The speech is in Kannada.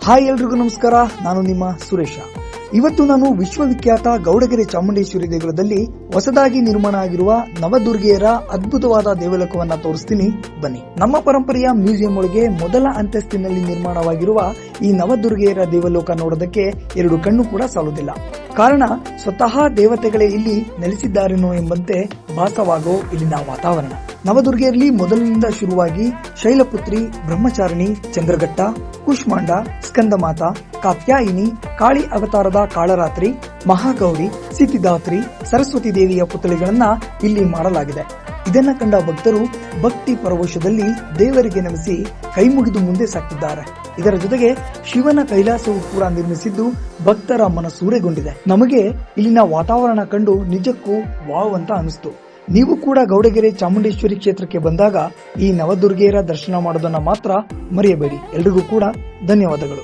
ಹಾಯ್ ಎಲ್ರಿಗೂ ನಮಸ್ಕಾರ. ನಾನು ನಿಮ್ಮ ಸುರೇಶ. ಇವತ್ತು ನಾನು ವಿಶ್ವವಿಖ್ಯಾತ ಗೌಡಗೆರೆ ಚಾಮುಂಡೇಶ್ವರಿ ದೇಗುಲದಲ್ಲಿ ಹೊಸದಾಗಿ ನಿರ್ಮಾಣ ಆಗಿರುವ ನವದುರ್ಗೆಯರ ಅದ್ಭುತವಾದ ದೇವಲೋಕವನ್ನ ತೋರಿಸ್ತೀನಿ, ಬನ್ನಿ. ನಮ್ಮ ಪರಂಪರೆಯ ಮ್ಯೂಸಿಯಂ ಒಳಗೆ ಮೊದಲ ಅಂತಸ್ತಿನಲ್ಲಿ ನಿರ್ಮಾಣವಾಗಿರುವ ಈ ನವದುರ್ಗೆಯರ ದೇವಲೋಕ ನೋಡೋದಕ್ಕೆ ಎರಡು ಕಣ್ಣು ಕೂಡ ಸಾಲುವುದಿಲ್ಲ. ಕಾರಣ ಸ್ವತಃ ದೇವತೆಗಳೇ ಇಲ್ಲಿ ನೆಲೆಸಿದ್ದಾರೇನೋ ಎಂಬಂತೆ ಭಾಸವಾಗೋ ಇಲ್ಲಿನ ವಾತಾವರಣ. ನವದುರ್ಗೆಯಲ್ಲಿ ಮೊದಲಿನಿಂದ ಶುರುವಾಗಿ ಶೈಲಪುತ್ರಿ, ಬ್ರಹ್ಮಚಾರಿಣಿ, ಚಂದ್ರಘಟ್ಟ, ಕುಷ್ಮಾಂಡ, ಸ್ಕಂದಮಾತ, ಕಾತ್ಯಾಯಿನಿ, ಕಾಳಿ ಅವತಾರದ ಕಾಳರಾತ್ರಿ, ಮಹಾಗೌರಿ, ಸಿದ್ಧಿದಾತ್ರಿ, ಸರಸ್ವತಿ ದೇವಿಯ ಪುತ್ಥಳಿಗಳನ್ನ ಇಲ್ಲಿ ಮಾಡಲಾಗಿದೆ. ಇದನ್ನ ಕಂಡ ಭಕ್ತರು ಭಕ್ತಿ ಪರವಶದಲ್ಲಿ ದೇವರಿಗೆ ನಮಿಸಿ ಕೈ ಮುಗಿದು ಮುಂದೆ ಸಾಕ್ತಿದ್ದಾರೆ. ಇದರ ಜೊತೆಗೆ ಶಿವನ ಕೈಲಾಸವು ಕೂಡ ನಿರ್ಮಿಸಿದ್ದು ಭಕ್ತರ ಮನಸೂರೆಗೊಂಡಿದೆ. ನಮಗೆ ಇಲ್ಲಿನ ವಾತಾವರಣ ಕಂಡು ನಿಜಕ್ಕೂ ವಾವ್ ಅಂತ ಅನಿಸ್ತು. ನೀವು ಕೂಡ ಗೌಡಗೆರೆ ಚಾಮುಂಡೇಶ್ವರಿ ಕ್ಷೇತ್ರಕ್ಕೆ ಬಂದಾಗ ಈ ನವದುರ್ಗೆಯರ ದರ್ಶನ ಮಾಡೋದನ್ನ ಮಾತ್ರ ಮರೆಯಬೇಡಿ. ಎಲ್ರಿಗೂ ಕೂಡ ಧನ್ಯವಾದಗಳು.